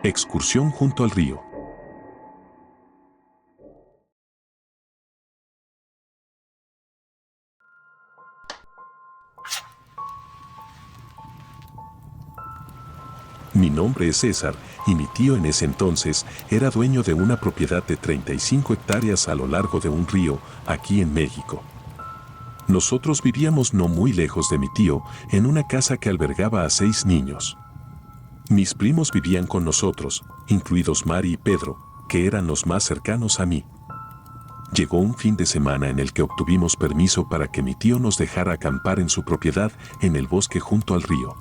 Excursión junto al río. Mi nombre es César y mi tío en ese entonces era dueño de una propiedad de 35 hectáreas a lo largo de un río aquí en México. Nosotros vivíamos no muy lejos de mi tío en una casa que albergaba a 6 niños. Mis primos vivían con nosotros, incluidos Mari y Pedro, que eran los más cercanos a mí. Llegó un fin de semana en el que obtuvimos permiso para que mi tío nos dejara acampar en su propiedad en el bosque junto al río.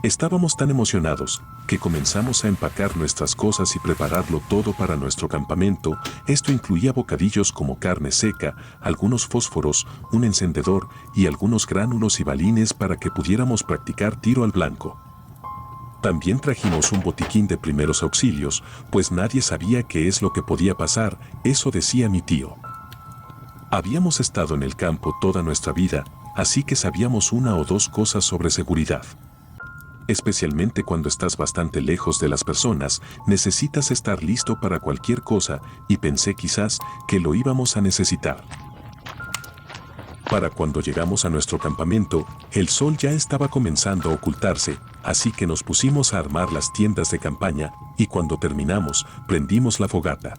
Estábamos tan emocionados que comenzamos a empacar nuestras cosas y prepararlo todo para nuestro campamento. Esto incluía bocadillos como carne seca, algunos fósforos, un encendedor y algunos gránulos y balines para que pudiéramos practicar tiro al blanco. También trajimos un botiquín de primeros auxilios, pues nadie sabía qué es lo que podía pasar, eso decía mi tío. Habíamos estado en el campo toda nuestra vida, así que sabíamos una o dos cosas sobre seguridad. Especialmente cuando estás bastante lejos de las personas, necesitas estar listo para cualquier cosa, y pensé quizás que lo íbamos a necesitar. Para cuando llegamos a nuestro campamento, el sol ya estaba comenzando a ocultarse, así que nos pusimos a armar las tiendas de campaña, y cuando terminamos, prendimos la fogata.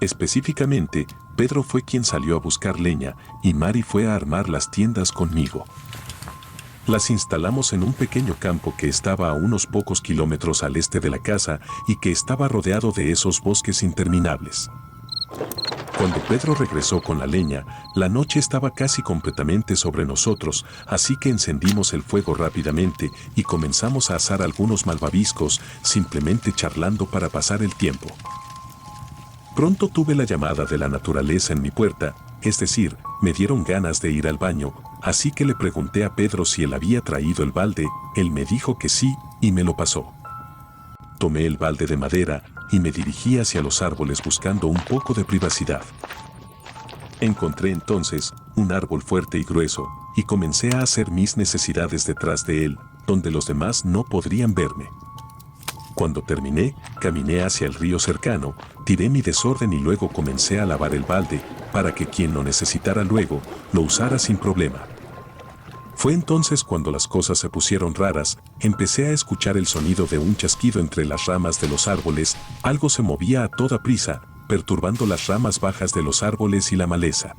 Específicamente, Pedro fue quien salió a buscar leña, y Mari fue a armar las tiendas conmigo. Las instalamos en un pequeño campo que estaba a unos pocos kilómetros al este de la casa y que estaba rodeado de esos bosques interminables. Cuando Pedro regresó con la leña, la noche estaba casi completamente sobre nosotros, así que encendimos el fuego rápidamente y comenzamos a asar algunos malvaviscos, simplemente charlando para pasar el tiempo. Pronto tuve la llamada de la naturaleza en mi puerta, es decir, me dieron ganas de ir al baño, así que le pregunté a Pedro si él había traído el balde, él me dijo que sí, y me lo pasó. Tomé el balde de madera y me dirigí hacia los árboles buscando un poco de privacidad. Encontré entonces un árbol fuerte y grueso, y comencé a hacer mis necesidades detrás de él, donde los demás no podrían verme. Cuando terminé, caminé hacia el río cercano, tiré mi desorden y luego comencé a lavar el balde, para que quien lo necesitara luego, lo usara sin problema. Fue entonces cuando las cosas se pusieron raras, empecé a escuchar el sonido de un chasquido entre las ramas de los árboles, algo se movía a toda prisa, perturbando las ramas bajas de los árboles y la maleza.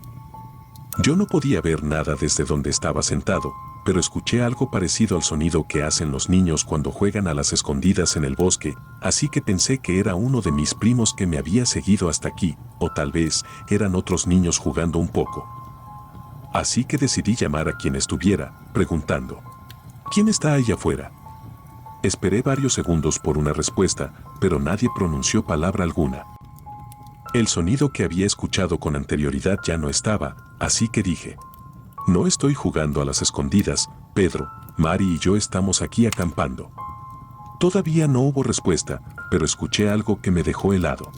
Yo no podía ver nada desde donde estaba sentado, pero escuché algo parecido al sonido que hacen los niños cuando juegan a las escondidas en el bosque, así que pensé que era uno de mis primos que me había seguido hasta aquí, o tal vez eran otros niños jugando un poco. Así que decidí llamar a quien estuviera, preguntando: ¿quién está ahí afuera? Esperé varios segundos por una respuesta, pero nadie pronunció palabra alguna. El sonido que había escuchado con anterioridad ya no estaba, así que dije: no estoy jugando a las escondidas, Pedro, Mari y yo estamos aquí acampando. Todavía no hubo respuesta, pero escuché algo que me dejó helado.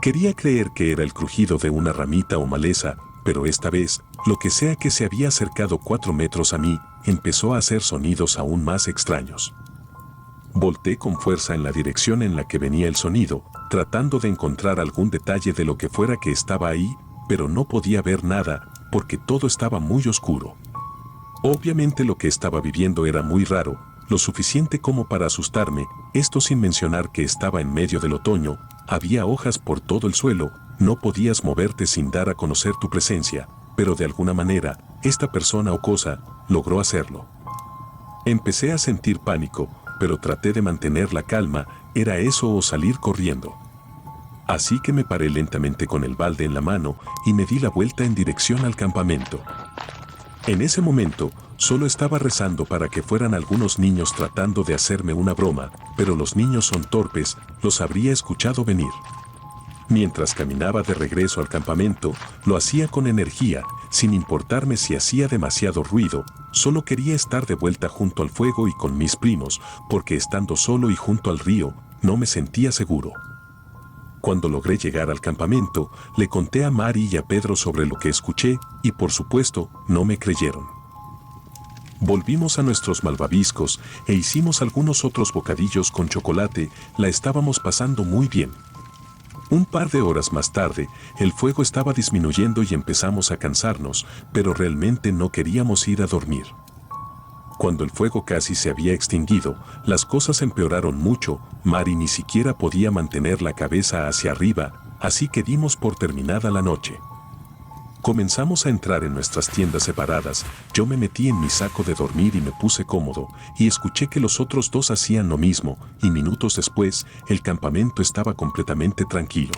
Quería creer que era el crujido de una ramita o maleza, pero esta vez, lo que sea que se había acercado 4 metros a mí, empezó a hacer sonidos aún más extraños. Volté con fuerza en la dirección en la que venía el sonido, tratando de encontrar algún detalle de lo que fuera que estaba ahí, pero no podía ver nada, porque todo estaba muy oscuro. Obviamente lo que estaba viviendo era muy raro, lo suficiente como para asustarme, esto sin mencionar que estaba en medio del otoño, había hojas por todo el suelo, no podías moverte sin dar a conocer tu presencia, pero de alguna manera, esta persona o cosa logró hacerlo. Empecé a sentir pánico, pero traté de mantener la calma, era eso o salir corriendo. Así que me paré lentamente con el balde en la mano y me di la vuelta en dirección al campamento. En ese momento, solo estaba rezando para que fueran algunos niños tratando de hacerme una broma, pero los niños son torpes, los habría escuchado venir. Mientras caminaba de regreso al campamento, lo hacía con energía, sin importarme si hacía demasiado ruido, solo quería estar de vuelta junto al fuego y con mis primos, porque estando solo y junto al río, no me sentía seguro. Cuando logré llegar al campamento, le conté a Mari y a Pedro sobre lo que escuché, y por supuesto, no me creyeron. Volvimos a nuestros malvaviscos e hicimos algunos otros bocadillos con chocolate. La estábamos pasando muy bien. Un par de horas más tarde, el fuego estaba disminuyendo y empezamos a cansarnos, pero realmente no queríamos ir a dormir. Cuando el fuego casi se había extinguido, las cosas empeoraron mucho. Mari ni siquiera podía mantener la cabeza hacia arriba, así que dimos por terminada la noche. Comenzamos a entrar en nuestras tiendas separadas. Yo me metí en mi saco de dormir y me puse cómodo, y escuché que los otros dos hacían lo mismo, y minutos después, el campamento estaba completamente tranquilo.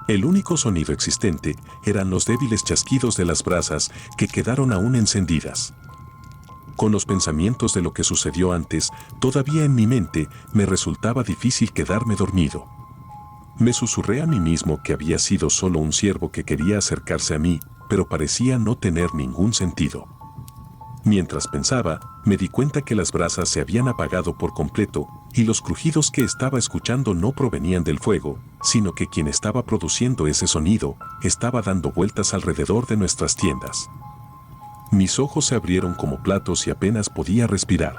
El único sonido existente eran los débiles chasquidos de las brasas que quedaron aún encendidas. Con los pensamientos de lo que sucedió antes, todavía en mi mente, me resultaba difícil quedarme dormido. Me susurré a mí mismo que había sido solo un ciervo que quería acercarse a mí, pero parecía no tener ningún sentido. Mientras pensaba, me di cuenta que las brasas se habían apagado por completo, y los crujidos que estaba escuchando no provenían del fuego, sino que quien estaba produciendo ese sonido estaba dando vueltas alrededor de nuestras tiendas. Mis ojos se abrieron como platos y apenas podía respirar.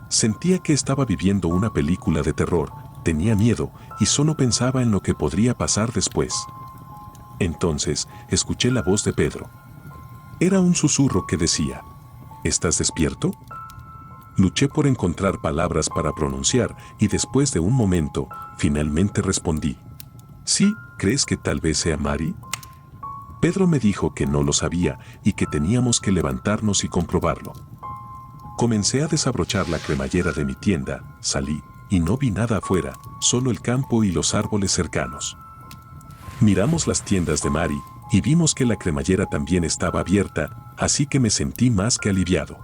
Sentía que estaba viviendo una película de terror. Tenía miedo y solo pensaba en lo que podría pasar después. Entonces, escuché la voz de Pedro. Era un susurro que decía: ¿estás despierto? Luché por encontrar palabras para pronunciar y después de un momento, finalmente respondí: sí, ¿crees que tal vez sea Mari? Pedro me dijo que no lo sabía y que teníamos que levantarnos y comprobarlo. Comencé a desabrochar la cremallera de mi tienda, salí, y no vi nada afuera, solo el campo y los árboles cercanos. Miramos las tiendas de Mari y vimos que la cremallera también estaba abierta, así que me sentí más que aliviado.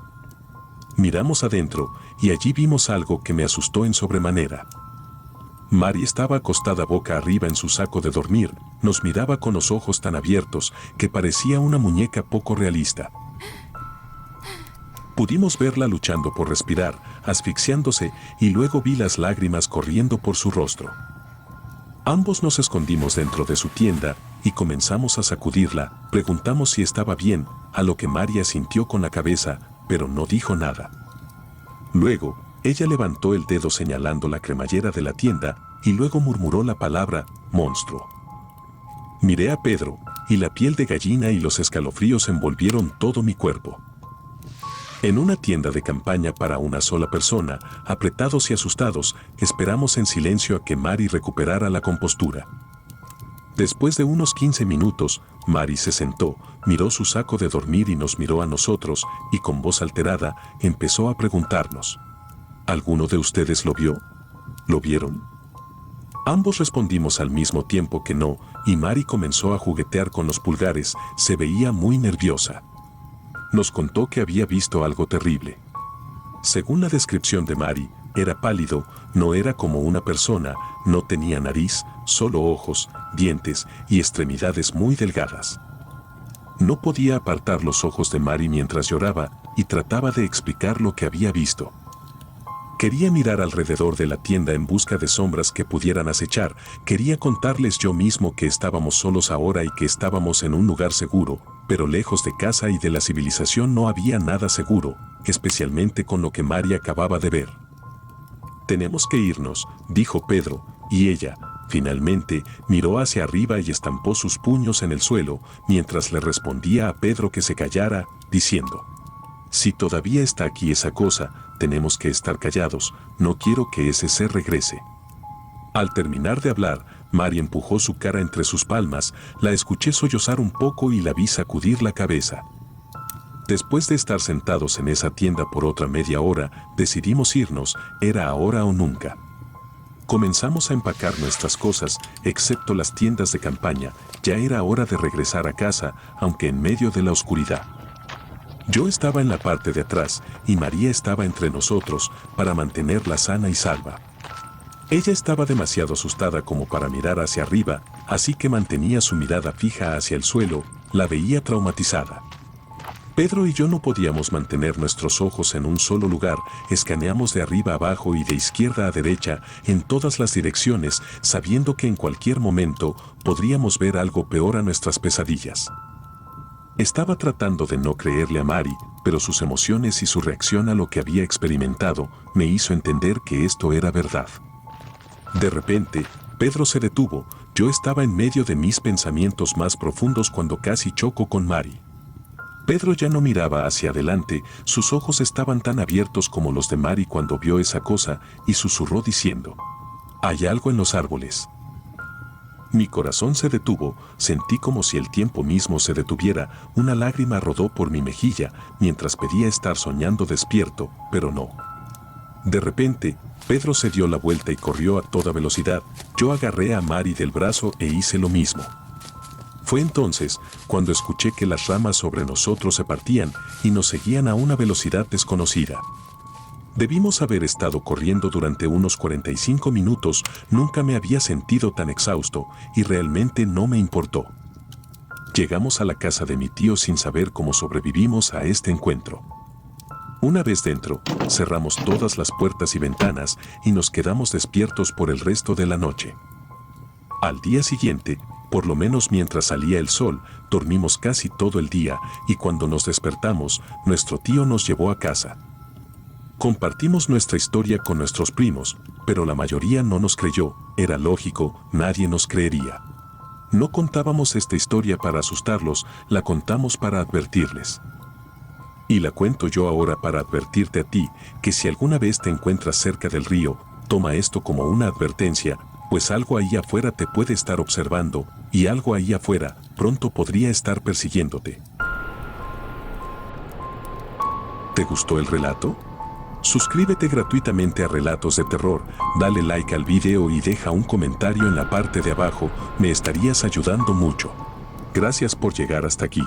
Miramos adentro y allí vimos algo que me asustó en sobremanera. Mari estaba acostada boca arriba en su saco de dormir, nos miraba con los ojos tan abiertos que parecía una muñeca poco realista. Pudimos verla luchando por respirar, asfixiándose, y luego vi las lágrimas corriendo por su rostro. Ambos nos escondimos dentro de su tienda y comenzamos a sacudirla. Preguntamos si estaba bien, a lo que Mari asintió con la cabeza, pero no dijo nada. Luego, ella levantó el dedo señalando la cremallera de la tienda y luego murmuró la palabra monstruo. Miré a Pedro y la piel de gallina y los escalofríos envolvieron todo mi cuerpo. En una tienda de campaña para una sola persona, apretados y asustados, esperamos en silencio a que Mari recuperara la compostura. Después de unos 15 minutos, Mari se sentó, miró su saco de dormir y nos miró a nosotros, y con voz alterada empezó a preguntarnos: ¿alguno de ustedes lo vio? ¿Lo vieron? Ambos respondimos al mismo tiempo que no, y Mari comenzó a juguetear con los pulgares. Se veía muy nerviosa. Nos contó que había visto algo terrible. Según la descripción de Mari, era pálido, no era como una persona, no tenía nariz, solo ojos, dientes y extremidades muy delgadas. No podía apartar los ojos de Mari mientras lloraba y trataba de explicar lo que había visto. Quería mirar alrededor de la tienda en busca de sombras que pudieran acechar. Quería contarles yo mismo que estábamos solos ahora y que estábamos en un lugar seguro, pero lejos de casa y de la civilización no había nada seguro, especialmente con lo que Mari acababa de ver. «Tenemos que irnos», dijo Pedro, y ella, finalmente, miró hacia arriba y estampó sus puños en el suelo, mientras le respondía a Pedro que se callara, diciendo: «Si todavía está aquí esa cosa, tenemos que estar callados, no quiero que ese ser regrese». Al terminar de hablar, Mari empujó su cara entre sus palmas, la escuché sollozar un poco y la vi sacudir la cabeza. Después de estar sentados en esa tienda por otra media hora, decidimos irnos, era ahora o nunca. Comenzamos a empacar nuestras cosas, excepto las tiendas de campaña. Ya era hora de regresar a casa, aunque en medio de la oscuridad. Yo estaba en la parte de atrás y María estaba entre nosotros para mantenerla sana y salva. Ella estaba demasiado asustada como para mirar hacia arriba, así que mantenía su mirada fija hacia el suelo, la veía traumatizada. Pedro y yo no podíamos mantener nuestros ojos en un solo lugar, escaneamos de arriba a abajo y de izquierda a derecha, en todas las direcciones, sabiendo que en cualquier momento podríamos ver algo peor a nuestras pesadillas. Estaba tratando de no creerle a Mari, pero sus emociones y su reacción a lo que había experimentado me hizo entender que esto era verdad. De repente, Pedro se detuvo. Yo estaba en medio de mis pensamientos más profundos cuando casi choco con Mari. Pedro ya no miraba hacia adelante, sus ojos estaban tan abiertos como los de Mari cuando vio esa cosa y susurró diciendo: «Hay algo en los árboles». Mi corazón se detuvo, sentí como si el tiempo mismo se detuviera, una lágrima rodó por mi mejilla mientras pedía estar soñando despierto, pero no. De repente, Pedro se dio la vuelta y corrió a toda velocidad. Yo agarré a Mari del brazo e hice lo mismo. Fue entonces cuando escuché que las ramas sobre nosotros se partían y nos seguían a una velocidad desconocida. Debimos haber estado corriendo durante unos 45 minutos, nunca me había sentido tan exhausto y realmente no me importó. Llegamos a la casa de mi tío sin saber cómo sobrevivimos a este encuentro. Una vez dentro, cerramos todas las puertas y ventanas y nos quedamos despiertos por el resto de la noche. Al día siguiente, por lo menos mientras salía el sol, dormimos casi todo el día y cuando nos despertamos, nuestro tío nos llevó a casa. Compartimos nuestra historia con nuestros primos, pero la mayoría no nos creyó, era lógico, nadie nos creería. No contábamos esta historia para asustarlos, la contamos para advertirles. Y la cuento yo ahora para advertirte a ti, que si alguna vez te encuentras cerca del río, toma esto como una advertencia, pues algo ahí afuera te puede estar observando, y algo ahí afuera pronto podría estar persiguiéndote. ¿Te gustó el relato? Suscríbete gratuitamente a Relatos de Terror, dale like al video y deja un comentario en la parte de abajo, me estarías ayudando mucho. Gracias por llegar hasta aquí.